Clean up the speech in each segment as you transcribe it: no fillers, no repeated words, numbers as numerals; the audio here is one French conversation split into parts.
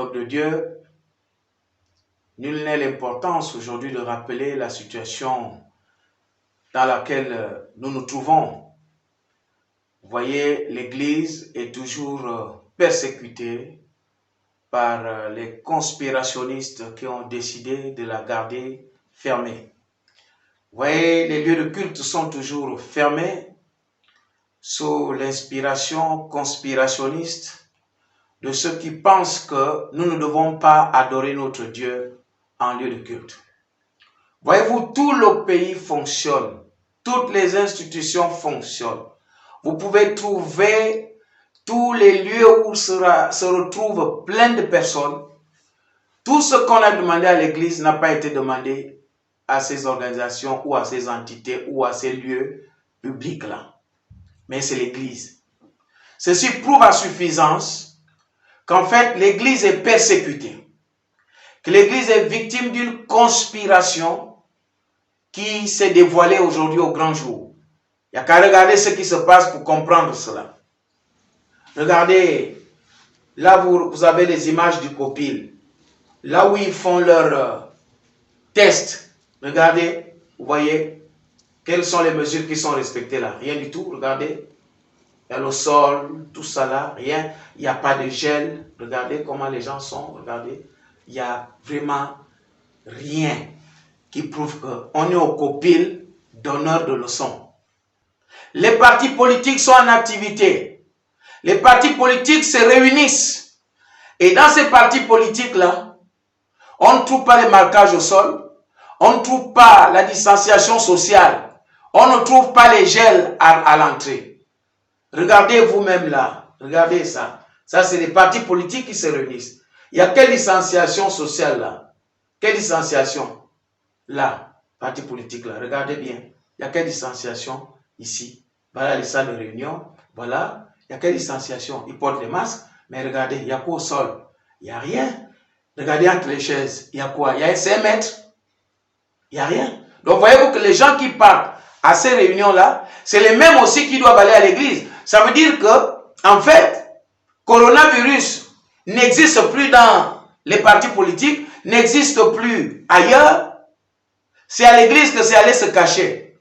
Peuple de Dieu, nul n'est l'importance aujourd'hui de rappeler la situation dans laquelle nous nous trouvons. Vous voyez, l'Église est toujours persécutée par les conspirationnistes qui ont décidé de la garder fermée. Vous voyez, les lieux de culte sont toujours fermés sous l'inspiration conspirationniste de ceux qui pensent que nous ne devons pas adorer notre Dieu en lieu de culte. Voyez-vous, tout le pays fonctionne, toutes les institutions fonctionnent. Vous pouvez trouver tous les lieux où se retrouvent plein de personnes. Tout ce qu'on a demandé à l'Église n'a pas été demandé à ces organisations ou à ces entités ou à ces lieux publics-là. Mais c'est l'Église. Ceci prouve à suffisance qu'en fait l'Église est persécutée, que l'Église est victime d'une conspiration qui s'est dévoilée aujourd'hui au grand jour. Il n'y a qu'à regarder ce qui se passe pour comprendre cela. Regardez, là vous avez les images du COPIL, là où ils font leurs tests. Regardez, vous voyez, quelles sont les mesures qui sont respectées là? Rien du tout, regardez. Il y a le sol, tout ça là, rien. Il n'y a pas de gel. Regardez comment les gens sont, regardez. Il n'y a vraiment rien qui prouve qu'on est au COPIL donneur de leçons. Les partis politiques sont en activité. Les partis politiques se réunissent. Et dans ces partis politiques-là, on ne trouve pas les marquages au sol. On ne trouve pas la distanciation sociale. On ne trouve pas les gels à l'entrée. Regardez vous-même là. Regardez ça. Ça, c'est les partis politiques qui se réunissent. Il y a quelle distanciation sociale là? Quelle distanciation? Là, parti politique là. Regardez bien. Il y a quelle distanciation ici? Voilà les salles de réunion. Voilà. Il y a quelle distanciation? Ils portent les masques. Mais regardez, il y a quoi au sol? Il n'y a rien. Regardez entre les chaises. Il y a quoi? Il y a 5 mètres. Il n'y a rien. Donc voyez-vous que les gens qui partent à ces réunions-là, c'est les mêmes aussi qui doivent aller à l'église. Ça veut dire que, en fait, coronavirus n'existe plus dans les partis politiques, n'existe plus ailleurs. C'est à l'église que c'est aller se cacher.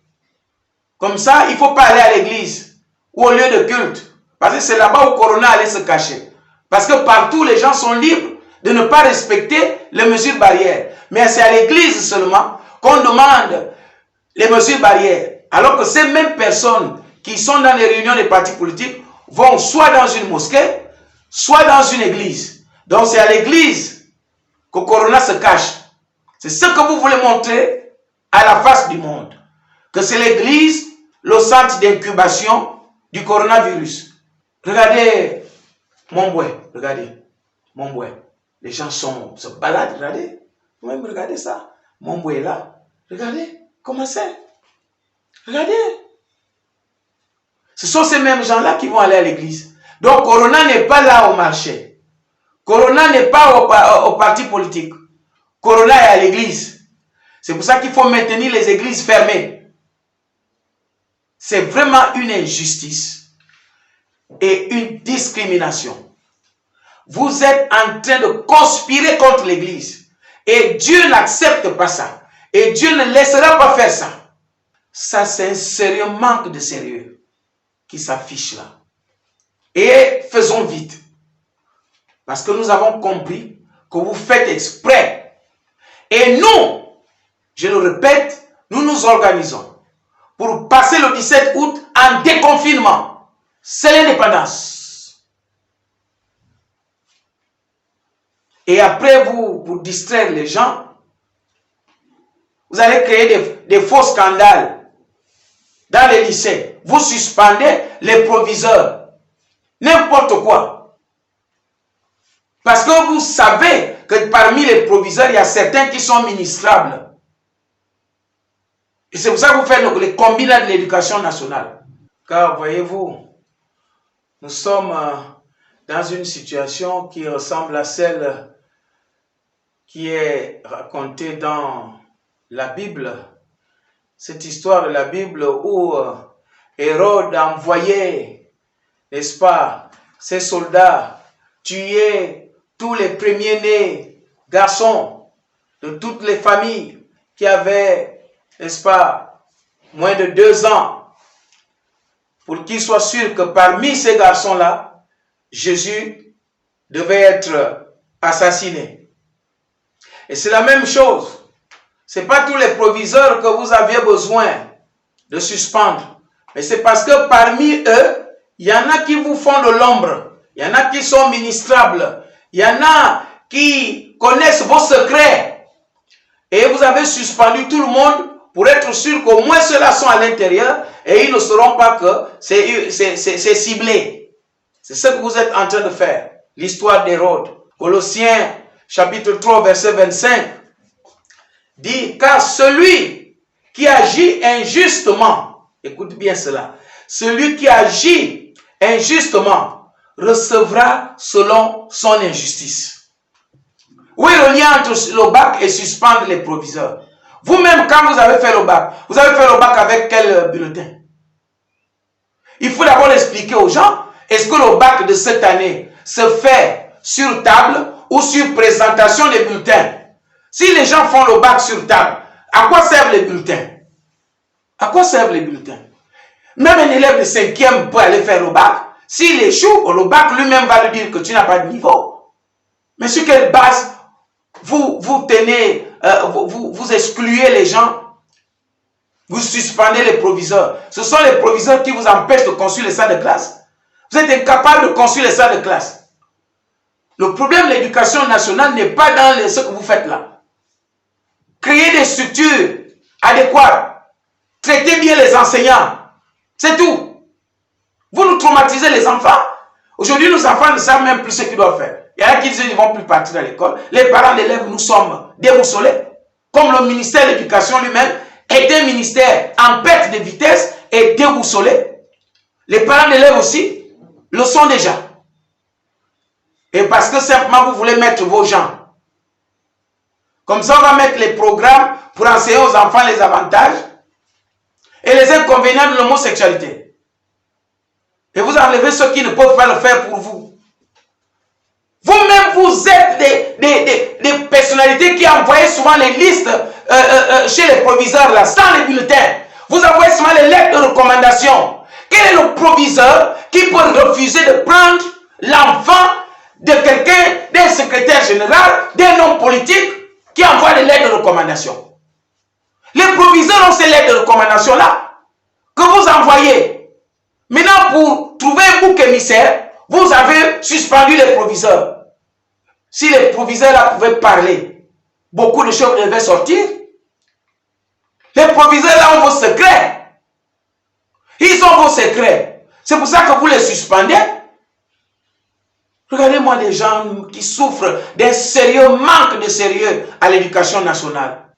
Comme ça, il ne faut pas aller à l'église ou au lieu de culte. Parce que c'est là-bas où Corona allait se cacher. Parce que partout, les gens sont libres de ne pas respecter les mesures barrières. Mais c'est à l'église seulement qu'on demande les mesures barrières. Alors que ces mêmes personnes qui sont dans les réunions des partis politiques vont soit dans une mosquée, soit dans une église. Donc c'est à l'église que Corona se cache. C'est ce que vous voulez montrer à la face du monde. Que c'est l'église, le centre d'incubation du coronavirus. Regardez Montboué, regardez Montboué. Les gens se baladent, regardez. Vous-même regardez ça. Montboué est là. Regardez comment c'est. Regardez. Ce sont ces mêmes gens-là qui vont aller à l'église. Donc Corona n'est pas là au marché. Corona n'est pas au parti politique. Corona est à l'église. C'est pour ça qu'il faut maintenir les églises fermées. C'est vraiment une injustice et une discrimination. Vous êtes en train de conspirer contre l'église. Et Dieu n'accepte pas ça. Et Dieu ne laissera pas faire ça. Ça, c'est un sérieux manque de sérieux qui s'affiche là. Et faisons vite. Parce que nous avons compris que vous faites exprès. Et nous, je le répète, nous nous organisons pour passer le 17 août en déconfinement. C'est l'indépendance. Et après, pour distraire les gens, vous allez créer des faux scandales dans les lycées. Vous suspendez les proviseurs. N'importe quoi. Parce que vous savez que parmi les proviseurs, il y a certains qui sont ministrables. Et c'est pour ça que vous faites les combinats de l'éducation nationale. Car voyez-vous, nous sommes dans une situation qui ressemble à celle qui est racontée dans la Bible. Cette histoire de la Bible où Hérode envoyait, n'est-ce pas, ses soldats tuer tous les premiers-nés garçons de toutes les familles qui avaient, n'est-ce pas, moins de 2 ans, pour qu'ils soient sûrs que parmi ces garçons-là, Jésus devait être assassiné. Et c'est la même chose. Ce n'est pas tous les proviseurs que vous aviez besoin de suspendre. Mais c'est parce que parmi eux, il y en a qui vous font de l'ombre. Il y en a qui sont ministrables. Il y en a qui connaissent vos secrets. Et vous avez suspendu tout le monde pour être sûr qu'au moins ceux-là sont à l'intérieur et ils ne sauront pas que c'est ciblé. C'est ce que vous êtes en train de faire. L'histoire d'Hérode. Colossiens chapitre 3 verset 25 dit, car celui qui agit injustement, écoute bien cela, celui qui agit injustement recevra selon son injustice. Où est le lien entre le bac et suspendre les proviseurs? Vous-même, quand vous avez fait le bac, vous avez fait le bac avec quel bulletin? Il faut d'abord expliquer aux gens, est-ce que le bac de cette année se fait sur table ou sur présentation des bulletins? Si les gens font le bac sur table, à quoi servent les bulletins? À quoi servent les bulletins? Même un élève de 5e peut aller faire le bac. S'il échoue, le bac lui-même va lui dire que tu n'as pas de niveau. Mais sur quelle base vous tenez, vous excluez les gens, vous suspendez les proviseurs? Ce sont les proviseurs qui vous empêchent de construire les salles de classe. Vous êtes incapable de construire les salles de classe. Le problème de l'éducation nationale n'est pas dans ce que vous faites là. Créez des structures adéquates. Traitez bien les enseignants. C'est tout. Vous nous traumatisez les enfants. Aujourd'hui, nos enfants ne savent même plus ce qu'ils doivent faire. Il y en a qui disent qu'ils ne vont plus partir à l'école. Les parents d'élèves, nous sommes déboussolés. Comme le ministère de l'Éducation lui-même est un ministère en perte de vitesse et déboussolé. Les parents d'élèves aussi le sont déjà. Et parce que simplement vous voulez mettre vos gens. Comme ça, on va mettre les programmes pour enseigner aux enfants les avantages et les inconvénients de l'homosexualité. Et vous enlevez ceux qui ne peuvent pas le faire pour vous. Vous-même, vous êtes des personnalités qui envoient souvent les listes chez les proviseurs, là, sans les bulletins. Vous envoyez souvent les lettres de recommandation. Quel est le proviseur qui peut refuser de prendre l'enfant de quelqu'un, d'un secrétaire général, d'un homme politique qui envoie des lettres de recommandation? Les proviseurs ont ces lettres de recommandation-là que vous envoyez. Maintenant, pour trouver un bouc émissaire, vous avez suspendu les proviseurs. Si les proviseurs-là pouvaient parler, beaucoup de choses devaient sortir. Les proviseurs-là ont vos secrets. Ils ont vos secrets. C'est pour ça que vous les suspendez. Regardez-moi les gens qui souffrent d'un sérieux manque de sérieux à l'éducation nationale.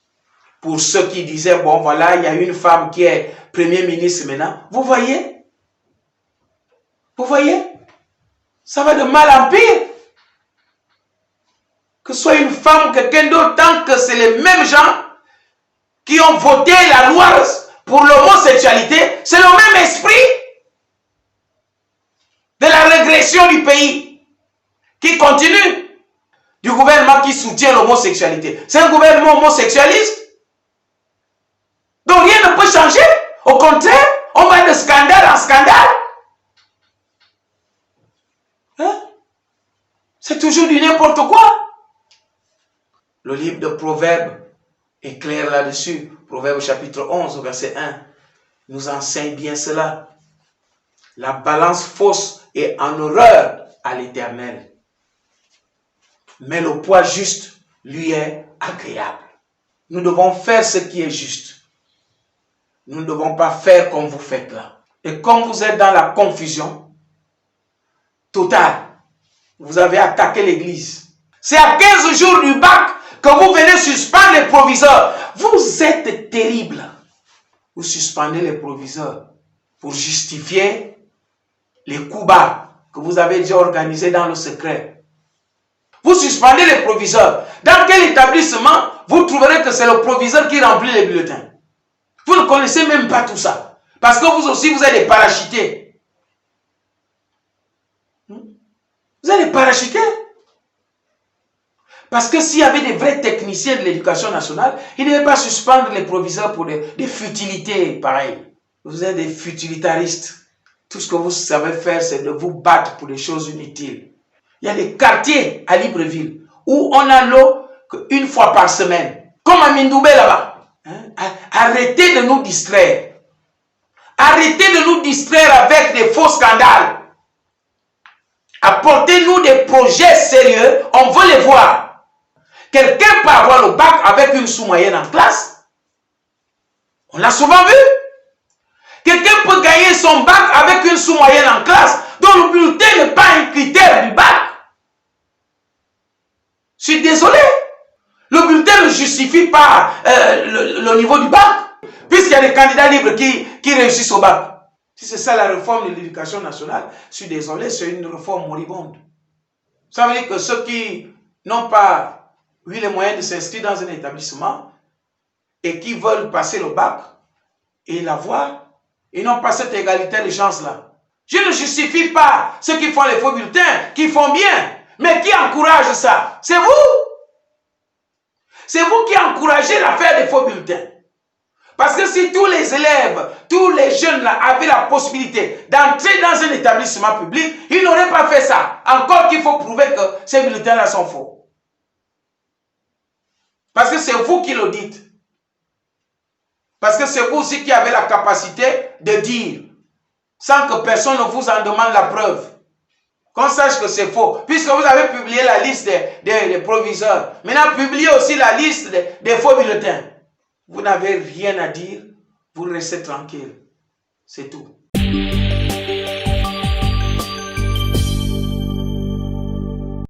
Pour ceux qui disaient, bon voilà, il y a une femme qui est Premier ministre maintenant. Vous voyez? Vous voyez? Ça va de mal en pire. Que ce soit une femme ou quelqu'un d'autre, tant que c'est les mêmes gens qui ont voté la loi pour l'homosexualité, c'est le même esprit de la régression du pays qui continue, du gouvernement qui soutient l'homosexualité. C'est un gouvernement homosexualiste. Donc rien ne peut changer. Au contraire, on va de scandale en scandale. Hein? C'est toujours du n'importe quoi. Le livre de Proverbes est clair là-dessus. Proverbes chapitre 11, verset 1, nous enseigne bien cela. La balance fausse est en horreur à l'Éternel, mais le poids juste lui est agréable. Nous devons faire ce qui est juste. Nous ne devons pas faire comme vous faites là. Et comme vous êtes dans la confusion totale, vous avez attaqué l'église. C'est à 15 jours du bac que vous venez suspendre les proviseurs. Vous êtes terrible. Vous suspendez les proviseurs pour justifier les coups bas que vous avez déjà organisés dans le secret. Vous suspendez les proviseurs. Dans quel établissement vous trouverez que c'est le proviseur qui remplit les bulletins? Vous ne connaissez même pas tout ça. Parce que vous aussi, vous êtes des parachutés. Vous êtes des parachutés. Parce que s'il y avait des vrais techniciens de l'éducation nationale, ils ne devaient pas suspendre les proviseurs pour des futilités pareilles. Vous êtes des futilitaristes. Tout ce que vous savez faire, c'est de vous battre pour des choses inutiles. Il y a des quartiers à Libreville où on a l'eau qu'une fois par semaine. Comme à Mindoubé là-bas. Arrêtez de nous distraire. Arrêtez de nous distraire avec des faux scandales. Apportez-nous des projets sérieux, on veut les voir. Quelqu'un peut avoir le bac avec une sous-moyenne en classe. On l'a souvent vu. Quelqu'un peut gagner son bac avec une sous-moyenne en classe, dont le bulletin n'est pas un critère du bac. Je suis désolé. Le bulletin ne justifie pas le niveau du bac, puisqu'il y a des candidats libres qui réussissent au bac. Si c'est ça la réforme de l'éducation nationale, je suis désolé, c'est une réforme moribonde. Ça veut dire que ceux qui n'ont pas eu les moyens de s'inscrire dans un établissement et qui veulent passer le bac et l'avoir, ils n'ont pas cette égalité de chance-là. Je ne justifie pas ceux qui font les faux bulletins, qui font bien, mais qui encouragent ça? C'est vous. C'est vous qui encouragez l'affaire des faux bulletins. Parce que si tous les élèves, tous les jeunes là avaient la possibilité d'entrer dans un établissement public, ils n'auraient pas fait ça. Encore qu'il faut prouver que ces bulletins-là sont faux. Parce que c'est vous qui le dites. Parce que c'est vous aussi qui avez la capacité de dire, sans que personne ne vous en demande la preuve, qu'on sache que c'est faux. Puisque vous avez publié la liste des proviseurs. Maintenant, publiez aussi la liste des faux bulletins. Vous n'avez rien à dire, vous restez tranquille. C'est tout.